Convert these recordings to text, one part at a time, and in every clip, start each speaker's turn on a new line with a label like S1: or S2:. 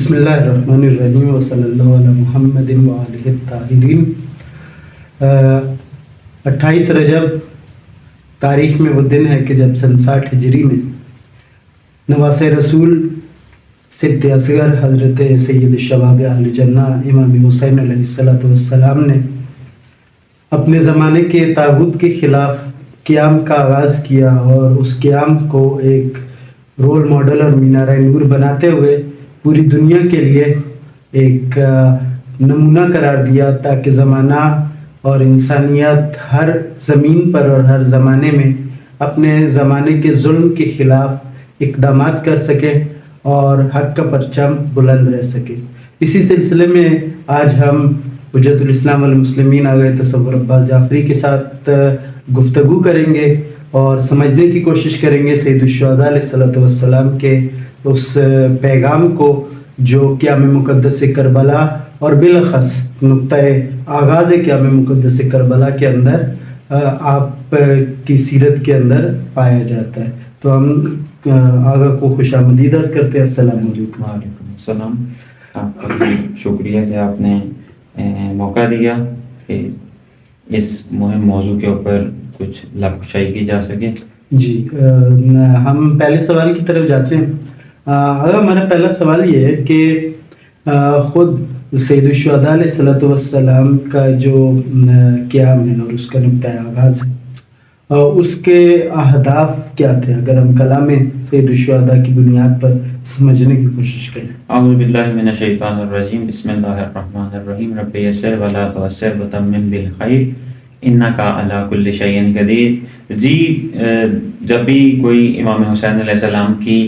S1: بسم اللہ الرحمن الرحیم وصلی اللہ علی محمد وآلہ الطاہرین۔ 28 رجب تاریخ میں وہ دن ہے کہ جب سن 60 ہجری میں نواس رسول سبط اصغر حضرت سید الشباب اہل جنہ امام حسین علیہ السلام نے اپنے زمانے کے طاغوت کے خلاف قیام کا آغاز کیا، اور اس قیام کو ایک رول ماڈل اور مینارہ نور بناتے ہوئے پوری دنیا کے لیے ایک نمونہ قرار دیا، تاکہ زمانہ اور انسانیت ہر زمین پر اور ہر زمانے میں اپنے زمانے کے ظلم کے خلاف اقدامات کر سکے اور حق کا پرچم بلند رہ سکے۔ اسی سلسلے میں آج ہم حجت الاسلام والمسلمین آغا تصور عباس جعفری کے ساتھ گفتگو کریں گے اور سمجھنے کی کوشش کریں گے سید الشہداء علیہ السلام کے اس پیغام کو جو قیام مقدس کربلا اور بالاخص نقطۂ آغاز قیام مقدس کربلا کے اندر آپ کی سیرت کے اندر پایا جاتا ہے۔ تو ہم آغا کو خوش آمدید عرض کرتے ہیں۔ السلام علیکم۔
S2: وعلیکم السلام۔ آپ کا بھی شکریہ کہ آپ نے موقع دیا کہ اس مہم موضوع کے اوپر کچھ لب کشائی کی جا سکے۔ جی
S1: ہم پہلے سوال کی طرف جاتے ہیں۔ اگر ہمارا پہلا سوال یہ ہے کہ خود سید الشہداء علیہ السلام کا جو قیام ہے اور اس کا نقطۂ آغاز ہے، اس کے اہداف کیا تھے، اگر ہم کلام سید الشہداء کی بنیاد پر سمجھنے کی کوشش کریں؟
S2: اعوذ باللہ من الشیطان الرجیم، بسم اللہ الرحمن الرحیم، رب یسر ولا تعسر وتمم بالخیر انک علی کل شیء قدیر۔ جی جب بھی کوئی امام حسین علیہ السلام کی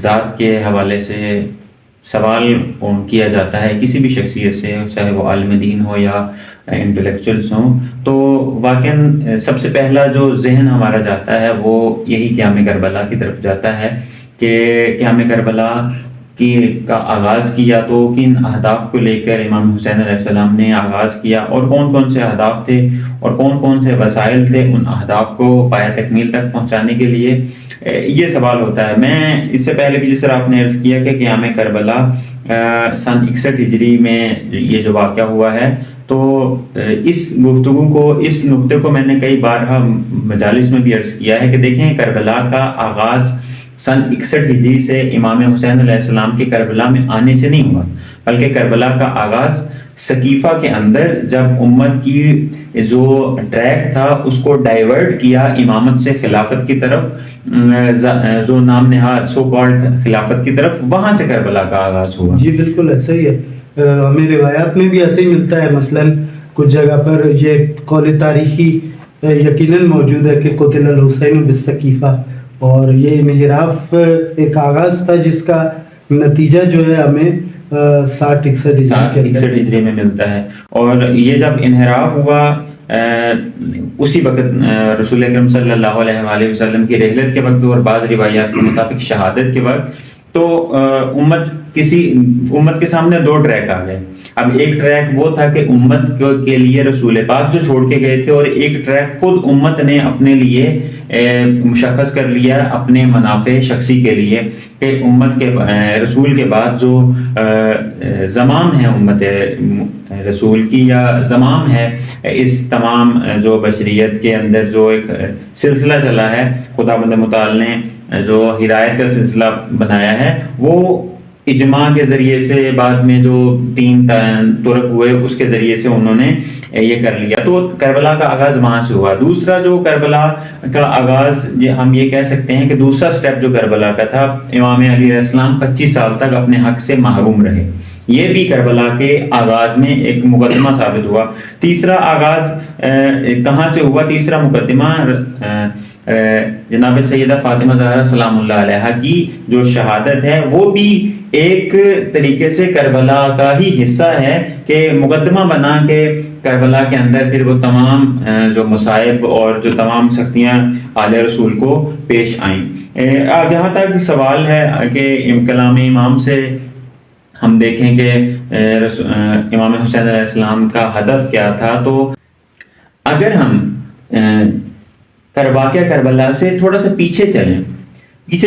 S2: ذات کے حوالے سے سوال کیا جاتا ہے کسی بھی شخصیت سے، چاہے وہ عالم دین ہو یا انٹلیکچوئلس ہوں، تو واقعاً سب سے پہلا جو ذہن ہمارا جاتا ہے وہ یہی قیام کربلا کی طرف جاتا ہے کہ قیام کربلا کا آغاز کیا تو کن اہداف کو لے کر امام حسین علیہ السلام نے آغاز کیا، اور کون کون سے اہداف تھے اور کون کون سے وسائل تھے ان اہداف کو پایہ تکمیل تک پہنچانے کے لیے، یہ سوال ہوتا ہے۔ میں اس سے پہلے بھی جس طرح آپ نے عرض کیا کہ قیام کربلا سن 61 ہجری میں یہ جو واقعہ ہوا ہے، تو اس گفتگو کو، اس نقطے کو میں نے کئی بار مجالس میں بھی عرض کیا ہے کہ دیکھیں کربلا کا آغاز سن 61 ہجری سے امام حسین علیہ السلام کے کربلا میں آنے سے نہیں ہوا، بلکہ کربلا کا آغاز سقیفہ کے اندر جب امت کی جو ٹریک تھا اس کو ڈائیورٹ کیا امامت سے خلافت کی طرف، جو نام نہاد سو کالڈ خلافت کی طرف، وہاں سے کربلا کا آغاز ہوا۔
S1: جی بالکل ایسا ہی ہے، ہمیں روایات میں بھی ایسے ہی ملتا ہے۔ مثلاً کچھ جگہ پر یہ قول تاریخی یقیناً موجود ہے کہ قتل الحسین بالسقیفہ، اور یہ انحراف ایک آغاز تھا جس کا نتیجہ جو ہے ہمیں 60-61
S2: ہجری میں ملتا ہے۔ اور یہ جب انحراف ہوا اسی وقت رسول اکرم صلی اللہ علیہ وآلہ وسلم کی رحلت کے وقت اور بعض روایات کے مطابق شہادت کے وقت، تو امت کے سامنے دو ٹریک آ گئے۔ اب ایک ٹریک وہ تھا کہ امت کے لیے رسول پاک جو چھوڑ کے گئے تھے، اور ایک ٹریک خود امت نے اپنے لیے مشخص کر لیا اپنے منافع شخصی کے لیے، کہ امت کے رسول کے بعد جو زمام ہے امت رسول کی، یا زمام ہے اس تمام جو بشریت کے اندر جو ایک سلسلہ چلا ہے، خداوند متعال نے جو ہدایت کا سلسلہ بنایا ہے، وہ اجماع کے ذریعے سے بعد میں جو 3 طرق ہوئے اس کے ذریعے سے انہوں نے یہ کر لیا۔ تو کربلا کا آغاز وہاں سے ہوا۔ دوسرا جو کربلا کا آغاز، ہم یہ کہہ سکتے ہیں کہ دوسرا سٹیپ جو کربلا کا تھا، امام علی علیہ السلام 25 سال تک اپنے حق سے محروم رہے، یہ بھی کربلا کے آغاز میں ایک مقدمہ ثابت ہوا۔ تیسرا آغاز کہاں سے ہوا؟ تیسرا مقدمہ جناب سیدہ فاطمہ زہرا سلام اللہ علیہا کی جو شہادت ہے، وہ بھی ایک طریقے سے کربلا کا ہی حصہ ہے، کہ مقدمہ بنا کے کربلا کے اندر پھر وہ تمام جو مصائب اور جو تمام سختیاں آل رسول کو پیش آئیں۔ جہاں تک سوال ہے کہ کلام امام سے ہم دیکھیں کہ امام حسین علیہ السلام کا ہدف کیا تھا، تو اگر ہم واقعہ کربلا سے تھوڑا سا پیچھے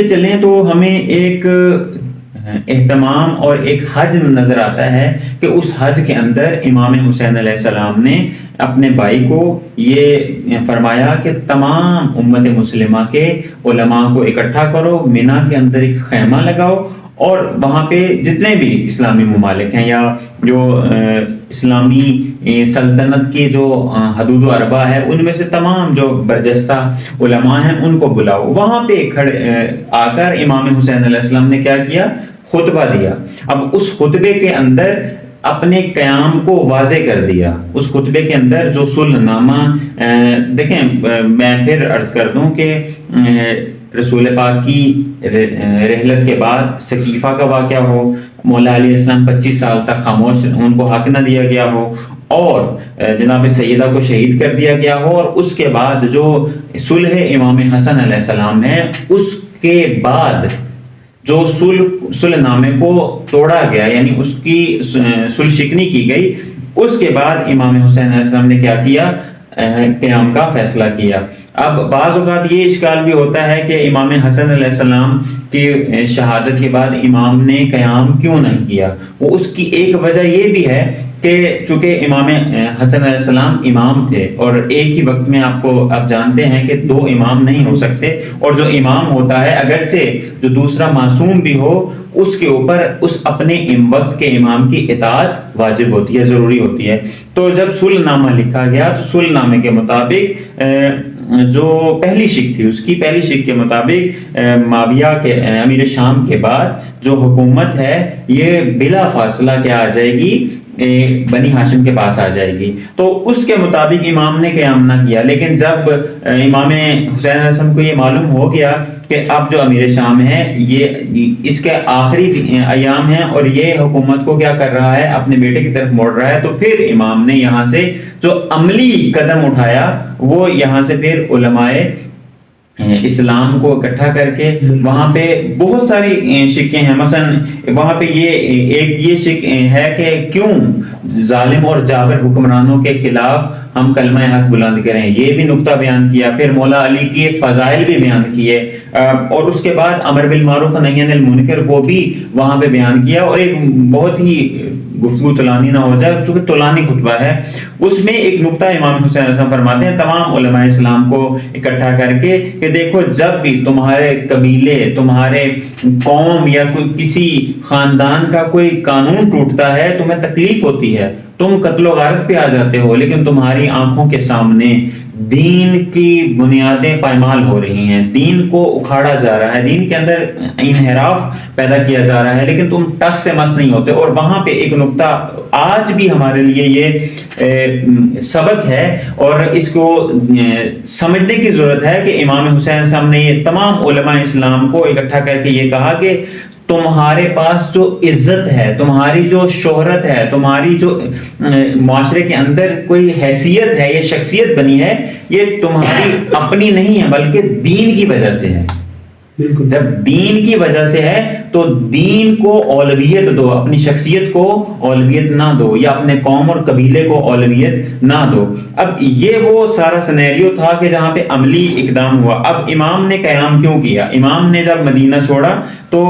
S2: چلیں تو ہمیں ایک اہتمام اور ایک حج نظر آتا ہے کہ اس حج کے اندر امام حسین علیہ السلام نے اپنے بھائی کو یہ فرمایا کہ تمام امت مسلمہ کے علماء کو اکٹھا کرو، مینا کے اندر ایک خیمہ لگاؤ، اور وہاں پہ جتنے بھی اسلامی ممالک ہیں یا جو اسلامی سلطنت کی جو حدود و اربا ہے ان میں سے تمام جو برجستہ علماء ہیں ان کو بلاؤ۔ وہاں پہ آ کر امام حسین علیہ السلام نے کیا کیا؟ خطبہ دیا۔ اب اس خطبے کے اندر اپنے قیام کو واضح کر دیا۔ اس خطبے کے اندر جو صلح نامہ دیکھیں، میں پھر عرض کر دوں کہ رسول پاک کی رحلت کے بعد سقیفہ کا واقعہ ہو، مولا علیہ السلام 25 سال تک خاموش، ان کو حق نہ دیا گیا ہو، اور جناب سیدہ کو شہید کر دیا گیا ہو، اور اس کے بعد جو صلح امام حسن علیہ السلام ہے اس کے بعد جو صلح نامے کو توڑا گیا، یعنی اس کی صلح شکنی کی گئی، اس کے بعد امام حسین علیہ السلام نے کیا کیا؟ قیام کا فیصلہ کیا۔ اب بعض اوقات یہ اشکال بھی ہوتا ہے کہ امام حسن علیہ السلام کی شہادت کے بعد امام نے قیام کیوں نہیں کیا؟ وہ اس کی ایک وجہ یہ بھی ہے کہ چونکہ امام حسن علیہ السلام امام تھے، اور ایک ہی وقت میں آپ جانتے ہیں کہ 2 امام نہیں ہو سکتے، اور جو امام ہوتا ہے اگرچہ جو دوسرا معصوم بھی ہو اس کے اوپر اس اپنے وقت کے امام کی اطاعت واجب ہوتی ہے، ضروری ہوتی ہے۔ تو جب صلح نامہ لکھا گیا تو صلح نامے کے مطابق جو پہلی شک تھی، اس کی پہلی شک کے مطابق معاویہ کے امیر شام کے بعد جو حکومت ہے یہ بلا فاصلہ کیا آ جائے گی؟ بنی ہاشم کے پاس آ جائے گی۔ تو اس کے مطابق امام نے قیام نہ کیا، لیکن جب امام حسین علیہ السلام کو یہ معلوم ہو گیا کہ اب جو امیر شام ہے یہ اس کے آخری ایام ہیں اور یہ حکومت کو کیا کر رہا ہے؟ اپنے بیٹے کی طرف موڑ رہا ہے، تو پھر امام نے یہاں سے جو عملی قدم اٹھایا وہ یہاں سے پھر علماء اسلام کو اکٹھا کر کے وہاں پہ بہت ساری شکیں ہیں، مثلا وہاں پہ یہ شک ہے کہ کیوں ظالم اور جابر حکمرانوں کے خلاف ہم کلمہ حق بلند کریں، یہ بھی نقطہ بیان کیا۔ پھر مولا علی کی فضائل بھی بیان کیے، اور اس کے بعد امر بالمعروف و نہی عن المنکر کو بھی وہاں پہ بیان کیا، اور ایک بہت ہی گفتگو طولانی نہ ہو جائے چونکہ طولانی خطبہ ہے، اس میں ایک نقطہ امام حسین علیہ السلام فرماتے ہیں تمام علماء اسلام کو اکٹھا کر کے کہ دیکھو جب بھی تمہارے قبیلے، تمہارے قوم یا کوئی کسی خاندان کا کوئی قانون ٹوٹتا ہے تمہیں تکلیف ہوتی ہے، تم قتل و غارت پہ آ جاتے ہو، لیکن تمہاری آنکھوں کے سامنے دین کی بنیادیں پائمال ہو رہی ہیں، دین کو اکھاڑا جا رہا ہے، دین کے اندر انحراف پیدا کیا جا رہا ہے، لیکن تم ٹس سے مس نہیں ہوتے۔ اور وہاں پہ ایک نقطہ آج بھی ہمارے لیے یہ سبق ہے اور اس کو سمجھنے کی ضرورت ہے کہ امام حسین صاحب نے یہ تمام علماء اسلام کو اکٹھا کر کے یہ کہا کہ تمہارے پاس جو عزت ہے، تمہاری جو شہرت ہے، تمہاری جو معاشرے کے اندر کوئی حیثیت ہے، یہ شخصیت بنی ہے، یہ تمہاری اپنی نہیں ہے بلکہ دین کی وجہ سے ہے۔ جب دین کی وجہ سے ہے تو دین کو اولویت دو، اپنی شخصیت کو اولویت نہ دو، یا اپنے قوم اور قبیلے کو اولویت نہ دو۔ اب یہ وہ سارا سینیریو تھا کہ جہاں پہ عملی اقدام ہوا۔ اب امام نے قیام کیوں کیا؟ امام نے جب مدینہ چھوڑا تو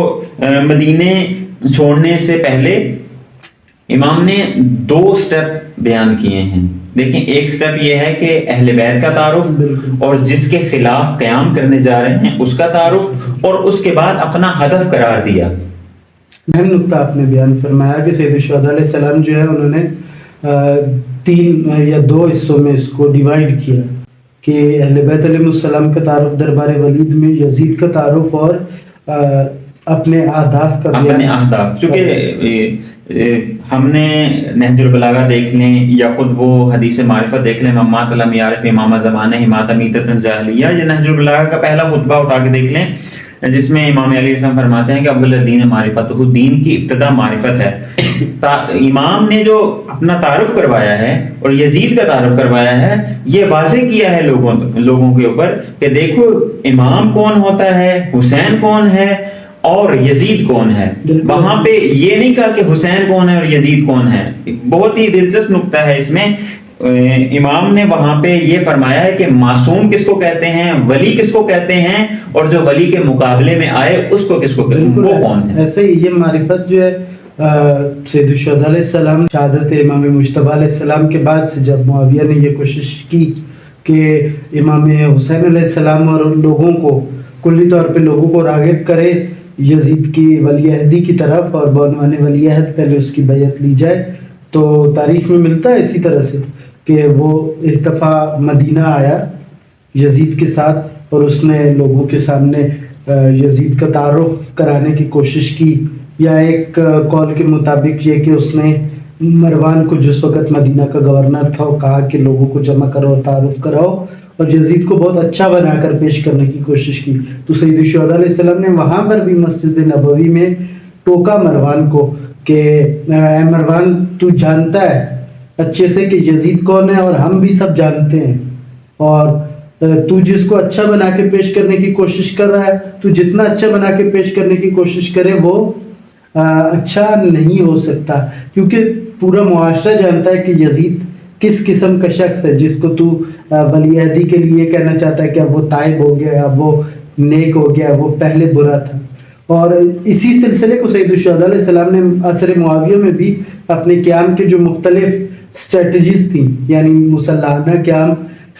S2: مدینے چھوڑنے سے پہلے امام نے 2 سٹیپ بیان کیے ہیں۔ دیکھیں، ایک سٹیپ یہ ہے کہ اہل بیت کا تعارف اور جس کے خلاف قیام کرنے جا رہے ہیں اس کا تعارف، اور اس کے بعد اپنا ہدف قرار دیا۔
S1: اہم نقطہ آپ نے بیان فرمایا کہ سید الشہداء علیہ السلام جو ہے انہوں نے 3 یا 2 حصوں میں اس کو ڈیوائیڈ کیا کہ اہل بیت علیہ السلام کا تعارف دربار ولید میں، یزید کا تعارف اور اپنے اہداف کا
S2: اپنے اہداف۔ چونکہ ہم نے نہج البلاغہ دیکھ لیں یا خود وہ حدیث معرفت دیکھ لیں، ممات لم یعرف امام زمانہ حمات میتۃ جاہلیہ، یہ نہج البلاغہ کا پہلا خطبہ اٹھا کے دیکھ لیں جس میں امام علیہ السلام فرماتے ہیں کہ اول الدین معرفت، دین کی ابتدا معرفت ہے۔ امام نے جو اپنا تعارف کروایا ہے اور یزید کا تعارف کروایا ہے، یہ واضح کیا ہے لوگوں کے اوپر کہ دیکھو امام کون ہوتا ہے، حسین کون ہے اور یزید کون ہے۔ وہاں پہ یہ نہیں کہا کہ حسین کون ہے اور یزید کون ہے۔ بہت ہی دلچسپ نقطہ ہے اس میں، امام نے وہاں پہ یہ فرمایا ہے کہ معصوم کس کو کہتے ہیں, ولی کس کو کہتے ہیں, اور جو ولی کے مقابلے میں آئے اس کو کس کو کہتے ہیں, وہ کون ہے.
S1: ایسے ہی یہ معرفت جو ہے سید الشہداء علیہ السلام شہادت امام مجتبیٰ علیہ السلام کے بعد سے جب معاویہ نے یہ کوشش کی کہ امام حسین علیہ السلام اور لوگوں کو کلی طور پہ لوگوں کو راغب کرے یزید کی ولی عہدی کی طرف اور بعنوان ولی عہد پہلے اس کی بیعت لی جائے, تو تاریخ میں ملتا ہے اسی طرح سے کہ وہ ایک دفعہ مدینہ آیا یزید کے ساتھ اور اس نے لوگوں کے سامنے یزید کا تعارف کرانے کی کوشش کی, یا ایک قول کے مطابق یہ کہ اس نے مروان کو جس وقت مدینہ کا گورنر تھا وہ کہا کہ لوگوں کو جمع کرو اور تعارف کراؤ, اور یزید کو بہت اچھا بنا کر پیش کرنے کی کوشش کی. تو سید الشہداء علیہ السلام نے وہاں پر بھی مسجد نبوی میں ٹوکا مروان کو کہ اے مروان تو جانتا ہے اچھے سے کہ یزید کون ہے اور ہم بھی سب جانتے ہیں, اور تو جس کو اچھا بنا کے پیش کرنے کی کوشش کر رہا ہے, تو جتنا اچھا بنا کے پیش کرنے کی کوشش کرے وہ اچھا نہیں ہو سکتا, کیونکہ پورا معاشرہ جانتا ہے کہ یزید کس قسم کا شخص ہے جس کو تو ولی عہدی کے لیے کہنا چاہتا ہے کہ اب وہ تائب ہو گیا, اب وہ نیک ہو گیا, وہ پہلے برا تھا. اور اسی سلسلے کو سید الشہداء علیہ السلام نے عصر معاویہ میں بھی اپنے قیام کے جو مختلف اسٹریٹجیز تھیں, یعنی مسلحانہ قیام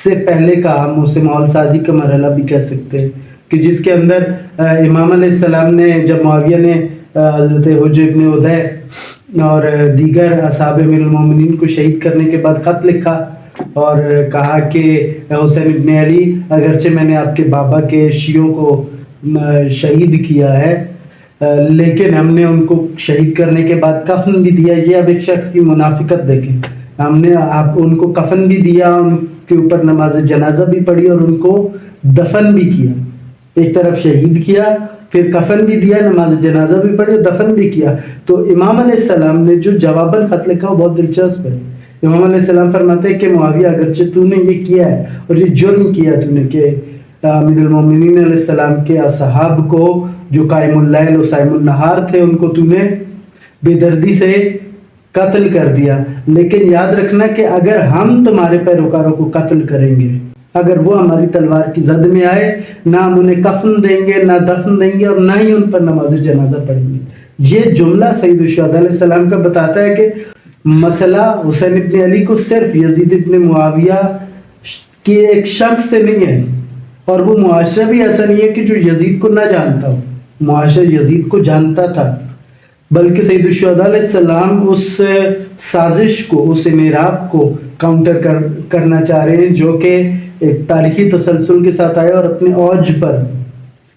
S1: سے پہلے کا ہم اسے ماحول سازی کا مرحلہ بھی کہہ سکتے ہیں, کہ جس کے اندر امام علیہ السلام نے جب معاویہ نے حضرت حجر ابن ادیع اور دیگر اصحاب امیر المومنین کو شہید کرنے کے بعد خط لکھا اور کہا کہ حسین ابن علی اگرچہ میں نے آپ کے بابا کے شیعوں کو شہید کیا ہے لیکن ہم نے ان کو شہید کرنے کے بعد کفن بھی دیا. یہ اب ایک شخص کی منافقت دیکھیں, ہم نے آپ ان کو کفن بھی دیا, ان کے اوپر نماز جنازہ بھی پڑھی اور ان کو دفن بھی کیا. ایک طرف شہید کیا, پھر کفن بھی دیا, نماز جنازہ بھی پڑھی اور دفن بھی کیا. تو امام علیہ السلام نے جو جواباً خط لکھا وہ بہت دلچسپ ہے. امام علیہ السلام فرماتے ہیں کہ معاویہ اگرچہ تو نے یہ کیا ہے اور یہ جرم کیا تو نے کہ امیر المومنین علیہ السلام کے اصحاب کو جو قائم اللیل و صائم النہار تھے ان کو تو نے بے دردی سے قتل کر دیا, لیکن یاد رکھنا کہ اگر ہم تمہارے پیروکاروں کو قتل کریں گے, اگر وہ ہماری تلوار کی زد میں آئے, نہ ہم انہیں کفن دیں گے, نہ دفن دیں گے, اور نہ ہی ان پر نماز جنازہ پڑھیں گے. یہ جملہ سید الشہداء علیہ السلام کا بتاتا ہے کہ مسئلہ حسین ابن علی کو صرف یزید ابن معاویہ کے ایک شخص سے نہیں ہے, اور وہ معاشرہ بھی ایسا نہیں ہے کہ جو یزید کو نہ جانتا ہو, معاشرہ یزید کو جانتا تھا, بلکہ سید الشہداء علیہ السلام اس سازش کو, اس انحراف کو کاؤنٹر کرنا چاہ رہے ہیں جو کہ ایک تاریخی تسلسل کے ساتھ آیا اور اپنے اوج پر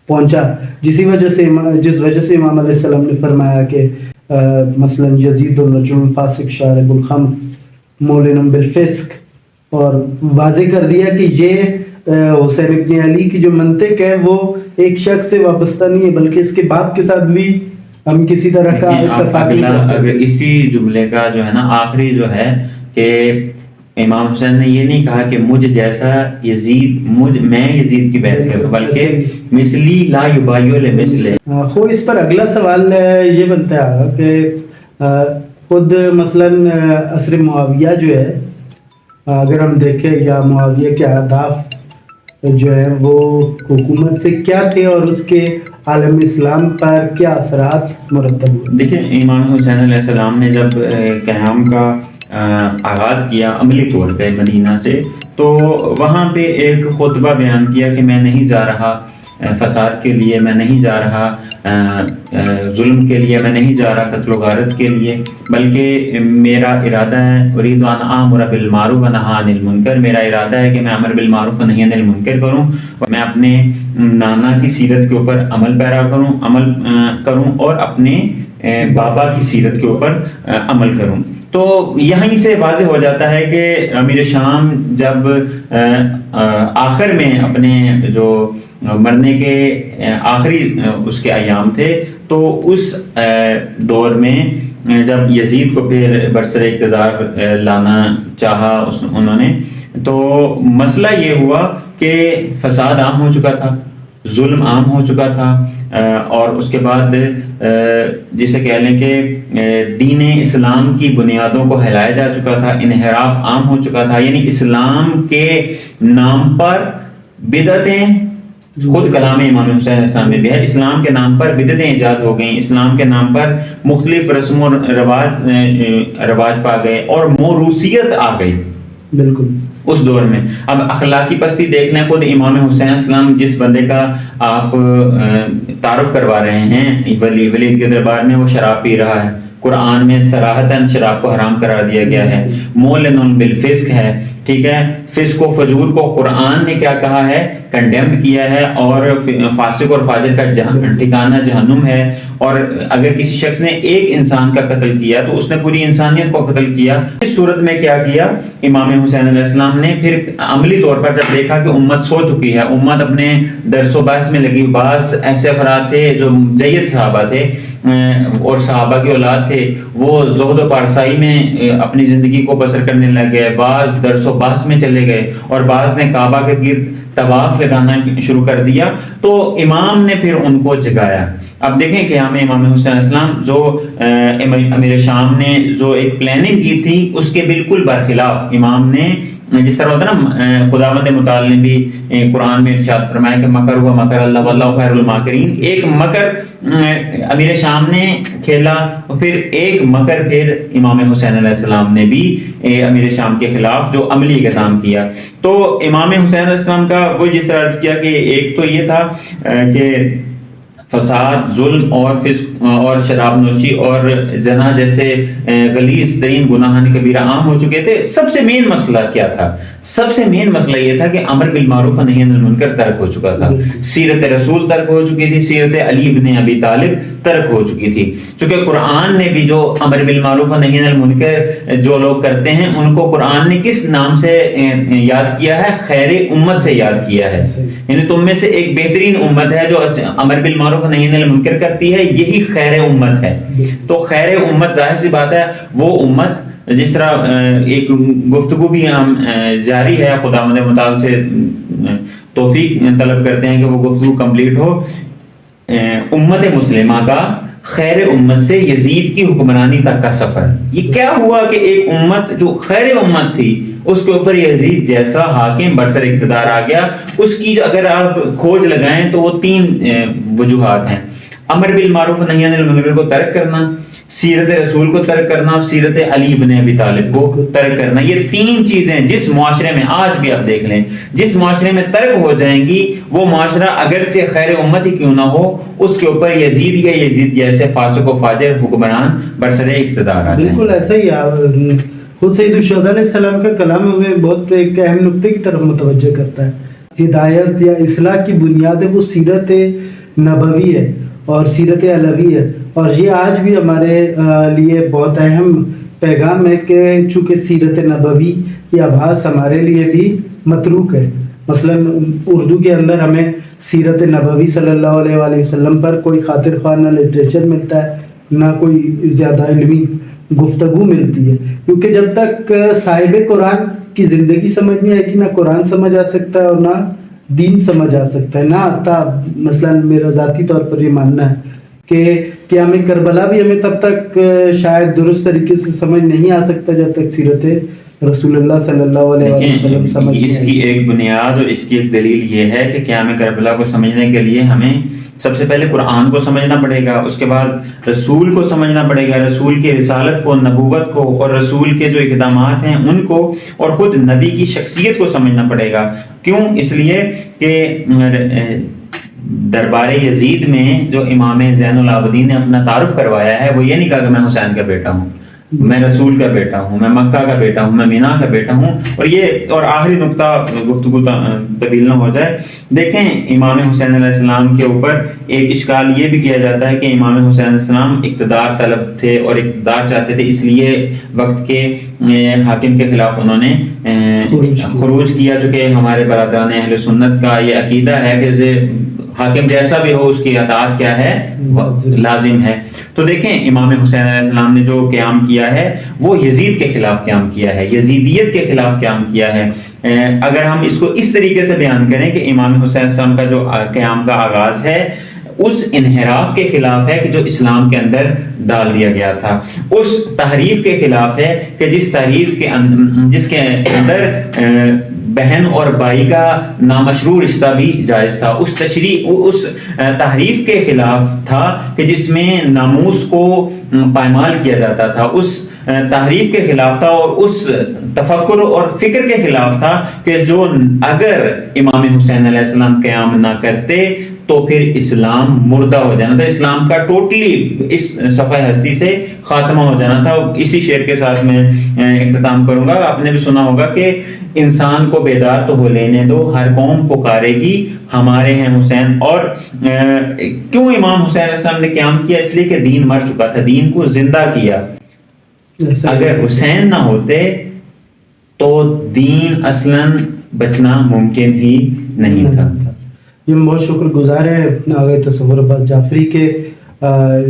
S1: پہنچا, جس وجہ سے امام علیہ السلام نے فرمایا کہ مثلا یزید الرجل فاسق شارب الخمر مولن بالفسق, اور واضح کر دیا کہ یہ حسین ابن علی کی جو منطق ہے وہ ایک شخص سے وابستہ نہیں ہے بلکہ اس کے باپ کے ساتھ بھی ہم کسی طرح کا اتفاق نہیں کرتے.
S2: اگر اسی جملے کا جو ہے نا آخری جو ہے کہ امام حسین نے یہ نہیں کہا کہ مجھ جیسا یزید میں یزید کی بیعت کروں, بلکہ مثلی لا یبایع لمثلہ.
S1: خود اس پر اگلا سوال یہ بنتا ہے کہ خود مثلا عصر معاویہ جو ہے اگر ہم دیکھیں یا معاویہ کے اہداف جو ہے وہ حکومت سے کیا تھے اور اس کے عالم اسلام پر کیا اثرات مرتب ہوئے.
S2: دیکھیں امام حسین علیہ السلام نے جب قیام کا آغاز کیا عملی طور پہ مدینہ سے, تو وہاں پہ ایک خطبہ بیان کیا کہ میں نہیں جا رہا فساد کے لیے, میں نہیں جا رہا ظلم کے لیے, میں نہیں جا رہا قتل و غارت کے لیے, بلکہ میرا ارادہ ہے اريد ان آمر بالمعروف ونہی عن المنکر, میرا ارادہ ہے کہ میں امر بالمعروف و نہی عن المنکر کروں, میں اپنے نانا کی سیرت کے اوپر عمل پیرا کروں اور اپنے بابا کی سیرت کے اوپر عمل کروں. تو یہیں سے واضح ہو جاتا ہے کہ امیر شام جب آخر میں اپنے جو مرنے کے آخری اس کے ایام تھے, تو اس دور میں جب یزید کو پھر برسر اقتدار لانا چاہا انہوں نے, تو مسئلہ یہ ہوا کہ فساد عام ہو چکا تھا, ظلم عام ہو چکا تھا, اور اس کے بعد جسے کہہ لیں کہ دین اسلام کی بنیادوں کو ہلایا جا چکا تھا، انحراف عام ہو چکا تھا، یعنی اسلام کے نام پر بدعتیں، خود کلام امام حسین علیہ السلام میں بھی ہے، اسلام کے نام پر بدعتیں ایجاد ہو گئیں، اسلام کے نام پر مختلف رسم و رواج پا گئے اور موروثیت آ گئی
S1: بالکل
S2: اس دور میں۔ اب اخلاقی پستی دیکھ لیں، خود امام حسین علیہ السلام جس بندے کا آپ تعارف کروا رہے ہیں ولید کے دربار میں، وہ شراب پی رہا ہے، قرآن میں صراحتاً شراب کو حرام قرار دیا گیا ہے، مولن بالفسق ہے، ٹھیک ہے، فسق و فجور کو قرآن نے کیا کہا ہے، کنڈیم کیا ہے، اور فاسق اور فاجر کا ٹھکانہ جہنم ہے۔ اور اگر کسی شخص نے ایک انسان کا قتل کیا تو اس نے پوری انسانیت کو قتل کیا۔ اس صورت میں کیا کیا امام حسین علیہ السلام نے؟ پھر عملی طور پر جب دیکھا کہ امت سو چکی ہے، امت اپنے درس و بحث میں لگی، بعض ایسے افراد تھے جو جید صحابہ تھے اور صحابہ کی اولاد تھے، وہ زہد و پارسائی میں اپنی زندگی کو بسر کرنے لگ گئے، بعض درس و بحث میں چلے گئے، اور بعض نے کعبہ کے گرد طواف لگانا شروع کر دیا۔ تو امام نے پھر ان کو جگایا۔ اب دیکھیں قیام امام حسین علیہ السلام، جو امیر شام نے جو ایک پلاننگ کی تھی اس کے بالکل برخلاف امام نے، جس طرح ہوتا ہے نا، خداوند متعال نے بھی قرآن میں ارشاد فرمایا کہ مکر ہوا مکر اللہ واللہ خیر الماکرین، ایک مکر امیر شام نے کھیلا، اور پھر ایک مکر پھر امام حسین علیہ السلام نے بھی امیر شام کے خلاف جو عملی اقدام کیا۔ تو امام حسین علیہ السلام کا وہ جس طرح عرض کیا کہ ایک تو یہ تھا کہ فساد، ظلم اور فسق اور شراب نوشی اور زنا جیسے غلیظ ترین گناہ کبیرہ عام ہو چکے تھے۔ سب سے مین مسئلہ کیا تھا؟ سب سے مین مسئلہ یہ تھا کہ امر بالمعروف و نہی عن المنکر ترک ہو چکا تھا، سیرت رسول ترک ہو چکی تھی، سیرت علی ابن ابی طالب ترک ہو چکی تھی۔ چونکہ قرآن نے بھی جو امر بالمعروف و نہی عن المنکر جو لوگ کرتے ہیں ان کو قرآن نے کس نام سے یاد کیا ہے؟ خیر امت سے یاد کیا ہے، یعنی تم میں سے ایک بہترین امت ہے جو امر بالمعروف و نہی عن المنکر کرتی ہے، یہی خیر امت ہے۔ تو خیر امت ظاہر سی بات ہے وہ امت، جس طرح ایک گفتگو بھی ہم جاری ہے، خداوند متعال سے توفیق طلب کرتے ہیں کہ وہ گفتگو کمپلیٹ ہو۔ امت مسلمہ کا خیر امت سے یزید کی حکمرانی تک کا سفر، یہ کیا ہوا کہ ایک امت جو خیر امت تھی اس کے اوپر یزید جیسا حاکم برسر اقتدار آ گیا۔ اس کی اگر آپ کھوج لگائیں تو وہ 3 وجوہات ہیں: امر بالمعروف و نہی عن المنکر کو ترک کرنا، سیرت رسول کو ترک کرنا، اور سیرت علی ابن ابی طالب کو ترک کرنا۔ یہ 3 چیزیں جس معاشرے میں آج بھی آپ دیکھ لیں، جس معاشرے میں ترک ہو جائیں گی، وہ معاشرہ اگرچہ خیر امت ہی کیوں نہ ہو، اس کے اوپر یزید یا یزید جیسے فاسق و فاجر حکمران برسر اقتدار آ جائیں۔
S1: بالکل ایسا ہی خود سید الشہداء علیہ السلام کا کلام ہمیں بہت ایک اہم نقطے کی طرف متوجہ کرتا ہے۔ ہدایت یا اصلاح کی بنیاد ہے وہ سیرت نبوی ہے اور سیرت علوی ہے، اور یہ آج بھی ہمارے لیے بہت اہم پیغام ہے کہ چونکہ سیرت نبوی کی آبھاس ہمارے لیے بھی متروک ہے۔ مثلا اردو کے اندر ہمیں سیرت نبوی صلی اللہ علیہ وآلہ وسلم پر کوئی خاطر خواہ نہ لٹریچر ملتا ہے، نہ کوئی زیادہ علمی گفتگو ملتی ہے، کیونکہ جب تک صاحب قرآن کی زندگی سمجھ نہیں آئے گی، نہ قرآن سمجھ آ سکتا ہے اور نہ دین سمجھ آ سکتا ہے، نہ آتا۔ مثلا میرا ذاتی طور پر یہ ماننا ہے کہ قیام کربلا بھی ہمیں تب تک شاید درست طریقے سے سمجھ نہیں آ سکتا جب تک سیرت رسول اللہ صلی اللہ علیہ وسلم سمجھ نہیں آئے۔
S2: اس کی ایک بنیاد اور اس کی ایک دلیل یہ ہے کہ قیام کربلا کو سمجھنے کے لیے ہمیں سب سے پہلے قرآن کو سمجھنا پڑے گا، اس کے بعد رسول کو سمجھنا پڑے گا، رسول کی رسالت کو، نبوت کو، اور رسول کے جو اقدامات ہیں ان کو، اور خود نبی کی شخصیت کو سمجھنا پڑے گا۔ کیوں؟ اس لیے کہ دربار یزید میں جو امام زین العابدین نے اپنا تعارف کروایا ہے، وہ یہ نہیں کہا کہ میں حسین کا بیٹا ہوں، میں رسول کا بیٹا ہوں، میں مکہ کا بیٹا ہوں، میں مینا کا بیٹا ہوں۔ اور آخری نقطہ گفتگو طویل نہ ہو جائے، دیکھیں امام حسین علیہ السلام کے اوپر ایک اشکال یہ بھی کیا جاتا ہے کہ امام حسین علیہ السلام اقتدار طلب تھے اور اقتدار چاہتے تھے، اس لیے وقت کے حاکم کے خلاف انہوں نے خروج کیا۔ چونکہ ہمارے برادران اہل سنت کا یہ عقیدہ ہے کہ حاکم جیسا بھی ہو اس کی اطاعت کیا ہے؟ لازم ہے۔ تو دیکھیں امام حسین علیہ السلام نے جو قیام کیا ہے وہ یزید کے خلاف قیام کیا ہے، یزیدیت کے خلاف قیام کیا ہے۔ اگر ہم اس کو اس طریقے سے بیان کریں کہ امام حسین علیہ السلام کا جو قیام کا آغاز ہے اس انحراف کے خلاف ہے کہ جو اسلام کے اندر ڈال دیا گیا تھا، اس تحریف کے خلاف ہے کہ جس کے اندر بہن اور بھائی کا نامشروع رشتہ بھی جائز تھا، اس تحریف کے خلاف تھا کہ جس میں ناموس کو پائمال کیا جاتا تھا، اس تحریف کے خلاف تھا، اور اس تفکر اور فکر کے خلاف تھا کہ جو اگر امام حسین علیہ السلام قیام نہ کرتے تو پھر اسلام مردہ ہو جانا تھا، اسلام کا ٹوٹلی اس صفحہ ہستی سے خاتمہ ہو جانا تھا۔ اسی شعر کے ساتھ میں اختتام کروں گا۔ آپ نے بھی سنا ہوگا کہ انسان کو بیدار تو ہو لینے دو، ہر قوم پکارے گی ہمارے ہیں حسین۔ اور کیوں امام حسین علیہ السلام نے قیام کیا؟ اس لیے کہ دین مر چکا تھا، دین کو زندہ کیا۔ اگر حسین نہ ہوتے تو دین اصلاً بچنا ممکن ہی نہیں تھا۔
S1: یہ بہت شکر گزار ہے آغا تصور عباس جعفری کے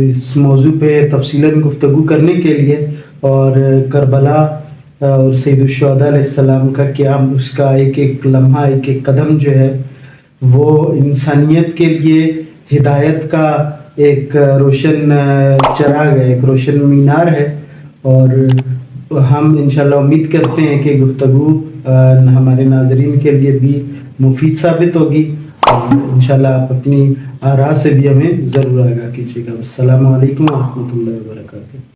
S1: اس موضوع پہ تفصیلاً گفتگو کرنے کے لیے، اور کربلا اور سید الشہداء علیہ السلام کا قیام، اس کا ایک ایک لمحہ، ایک ایک قدم جو ہے وہ انسانیت کے لیے ہدایت کا ایک روشن چراغ ہے، ایک روشن مینار ہے۔ اور ہم انشاءاللہ امید کرتے ہیں کہ گفتگو ہمارے ناظرین کے لیے بھی مفید ثابت ہوگی، اور انشاءاللہ آپ اپنی آراء سے بھی ہمیں ضرور آگاہ کیجیے گا۔ السلام علیکم ورحمۃ اللہ وبرکاتہ۔